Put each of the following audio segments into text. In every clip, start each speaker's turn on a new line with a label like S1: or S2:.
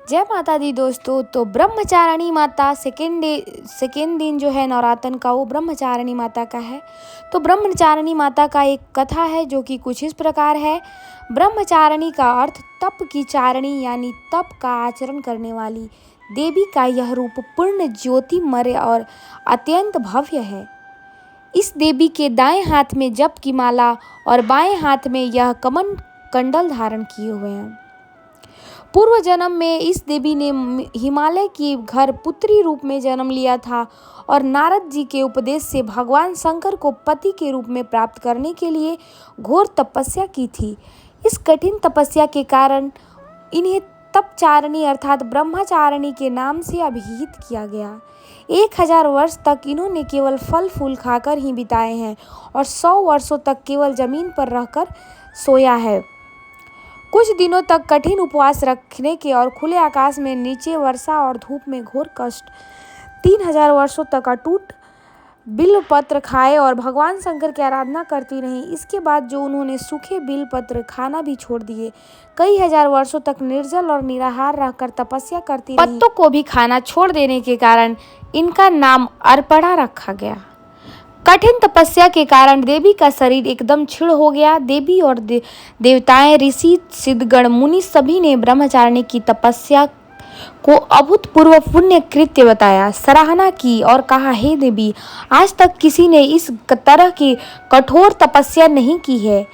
S1: जय माता दी दोस्तों। तो ब्रह्मचारिणी माता सेकेंड दिन जो है नवरात्र का, वो ब्रह्मचारिणी माता का है। तो ब्रह्मचारिणी माता का एक कथा है जो कि कुछ इस प्रकार है। ब्रह्मचारिणी का अर्थ तप की चारिणी यानी तप का आचरण करने वाली देवी का यह रूप पूर्ण ज्योतिमय और अत्यंत भव्य है। इस देवी के दाएं हाथ में जप की माला और बाएं हाथ में यह कमल कंडल धारण किए हुए हैं। पूर्व जन्म में इस देवी ने हिमालय की घर पुत्री रूप में जन्म लिया था और नारद जी के उपदेश से भगवान शंकर को पति के रूप में प्राप्त करने के लिए घोर तपस्या की थी। इस कठिन तपस्या के कारण इन्हें तपचारिणी अर्थात ब्रह्मचारिणी के नाम से अभिहित किया गया। 1000 वर्ष तक इन्होंने केवल फल फूल खाकर ही बिताए हैं और 100 वर्षों तक केवल जमीन पर रहकर सोया है। कुछ दिनों तक कठिन उपवास रखने के और खुले आकाश में नीचे वर्षा और धूप में घोर कष्ट, 3000 वर्षों तक अटूट बिल्व पत्र खाए और भगवान शंकर की आराधना करती रहीं। इसके बाद जो उन्होंने सूखे बिल्व पत्र खाना भी छोड़ दिए। कई हजार वर्षों तक निर्जल और निराहार रहकर तपस्या करती रहीं। पत्तों को भी खाना छोड़ देने के कारण इनका नाम अर्पणा रखा गया। कठिन तपस्या के कारण देवी का शरीर एकदम क्षीण हो गया। देवी और देवताएं, ऋषि, सिद्धगण, मुनि सभी ने ब्रह्मचारिणी की तपस्या को अभूतपूर्व पुण्य कृत्य बताया, सराहना की और कहा, हे देवी, आज तक किसी ने इस तरह की कठोर तपस्या नहीं की है।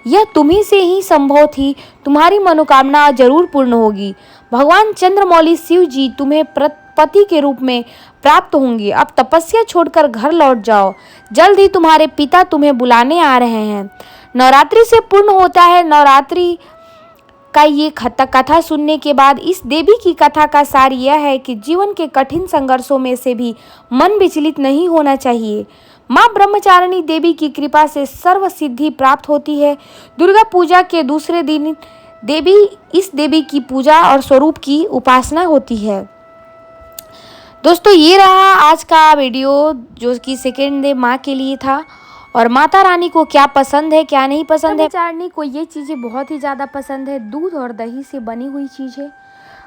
S1: यह तुम्ही से ही संभव थी। तुम्हारी मनोकामना जरूर पूर्ण होगी। भगवान चंद्रमौली शिव जी तुम्हें पति के रूप में प्राप्त होंगे। अब तपस्या छोड़कर घर लौट जाओ। जल्द ही तुम्हारे पिता तुम्हें बुलाने आ रहे हैं। नवरात्रि से पूर्ण होता है। नवरात्रि का ये कथा सुनने के बाद इस देवी की कथा का सार यह है कि जीवन के कठिन संघर्षों में से भी मन विचलित नहीं होना चाहिए। माँ ब्रह्मचारिणी देवी की कृपा से सर्व सिद्धि प्राप्त होती है। दुर्गा पूजा के दूसरे दिन इस देवी की पूजा और स्वरूप की उपासना होती है। दोस्तों, ये रहा आज का वीडियो जो कि सेकेंड डे माँ के लिए था। और माता रानी को क्या पसंद है क्या नहीं पसंद है। ब्रह्मचारिणी को ये चीज़ें बहुत ही ज़्यादा पसंद है। दूध और दही से बनी हुई चीज़ें,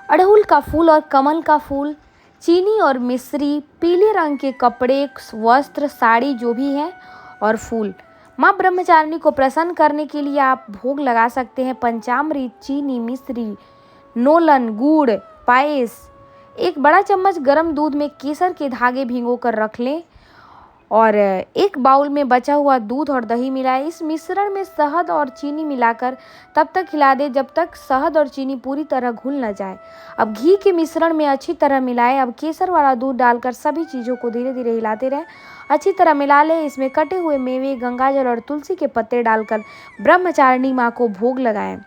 S1: अड़हुल का फूल और कमल का फूल, चीनी और मिश्री, पीले रंग के कपड़े, वस्त्र, साड़ी जो भी है और फूल। माँ ब्रह्मचारिणी को प्रसन्न करने के लिए आप भोग लगा सकते हैं। पंचामृत, चीनी, मिश्री, नोलन, गुड़, पायस। एक बड़ा चम्मच गर्म दूध में केसर के धागे भिगोकर रख लें और एक बाउल में बचा हुआ दूध और दही मिलाएं। इस मिश्रण में शहद और चीनी मिलाकर तब तक हिला दें जब तक शहद और चीनी पूरी तरह घुल न जाए। अब घी के मिश्रण में अच्छी तरह मिलाएं। अब केसर वाला दूध डालकर सभी चीज़ों को धीरे धीरे हिलाते रहें। अच्छी तरह मिला लें। इसमें कटे हुए मेवे, गंगाजल और तुलसी के पत्ते डालकर ब्रह्मचारिणी माँ को भोग लगाएं।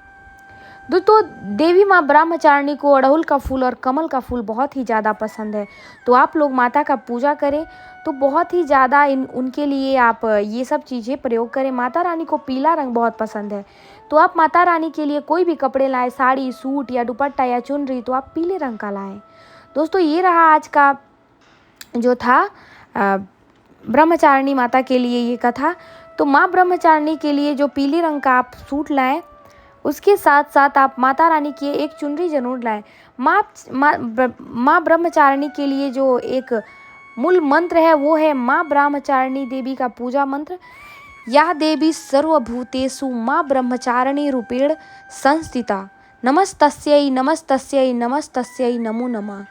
S1: दोस्तों, देवी माँ ब्रह्मचारिणी को अड़हुल का फूल और कमल का फूल बहुत ही ज़्यादा पसंद है। तो आप लोग माता का पूजा करें तो बहुत ही ज़्यादा उनके लिए आप ये सब चीज़ें प्रयोग करें। माता रानी को पीला रंग बहुत पसंद है। तो आप माता रानी के लिए कोई भी कपड़े लाएं, साड़ी, सूट या दुपट्टा या चुनरी, तो आप पीले रंग का लाएं। दोस्तों, ये रहा आज का जो था ब्रह्मचारिणी माता के लिए ये कथा। तो माँ ब्रह्मचारिणी के लिए जो पीले रंग का आप सूट लाएँ, उसके साथ साथ आप माता रानी की एक चुनरी जरूर लाएं। माँ ब्रह्मचारिणी के लिए जो एक मूल मंत्र है वो है माँ ब्रह्मचारिणी देवी का पूजा मंत्र। या देवी सर्वभूतेषु माँ ब्रह्मचारिणी रूपेण संस्थिता, नमस्तस्यै नमस्तस्यै नमस्तस्यै नमो नमः।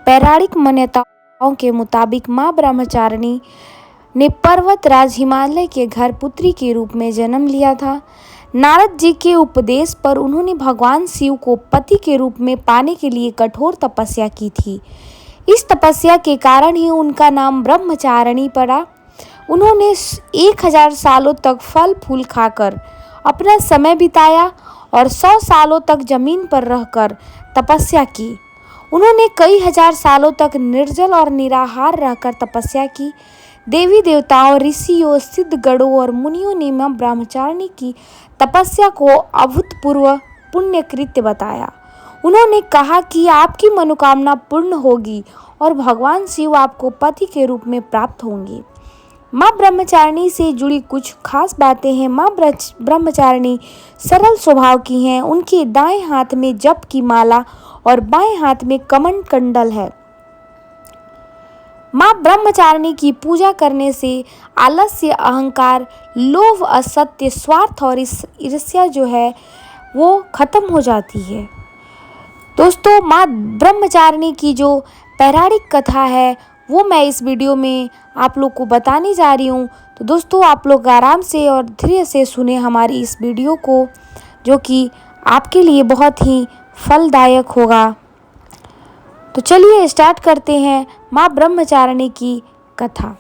S1: पौराणिक मान्यताओं के मुताबिक माँ ब्रह्मचारिणी ने पर्वतराज हिमालय के घर पुत्री के रूप में जन्म लिया था। नारद जी के उपदेश पर उन्होंने भगवान शिव को पति के रूप में पाने के लिए कठोर तपस्या की थी। इस तपस्या के कारण ही उनका नाम ब्रह्मचारिणी पड़ा। उन्होंने 1000 सालों तक फल फूल खाकर अपना समय बिताया और 100 सालों तक जमीन पर रहकर तपस्या की। उन्होंने कई हजार सालों तक निर्जल और निराहार रहकर तपस्या की। देवी देवताओं, ऋषियों, सिद्धगणों और मुनियों ने माँ ब्रह्मचारिणी की तपस्या को अभूतपूर्व पुण्य कृत्य बताया। उन्होंने कहा कि आपकी मनोकामना पूर्ण होगी और भगवान शिव आपको पति के रूप में प्राप्त होंगे। माँ ब्रह्मचारिणी से जुड़ी कुछ खास बातें हैं। माँ ब्रह्मचारिणी सरल स्वभाव की हैं। उनके दाएं हाथ में जप की माला और बाएं हाथ में कमंड कंडल है। माँ ब्रह्मचारिणी की पूजा करने से आलस्य, अहंकार, लोभ, असत्य, स्वार्थ और ईर्ष्या जो है वो खत्म हो जाती है। दोस्तों, माँ ब्रह्मचारिणी की जो पौराणिक कथा है वो मैं इस वीडियो में आप लोग को बताने जा रही हूँ। तो दोस्तों, आप लोग आराम से और धैर्य से सुने हमारी इस वीडियो को, जो कि आपके लिए बहुत ही फलदायक होगा। तो चलिए स्टार्ट करते हैं माँ ब्रह्मचारिणी की कथा।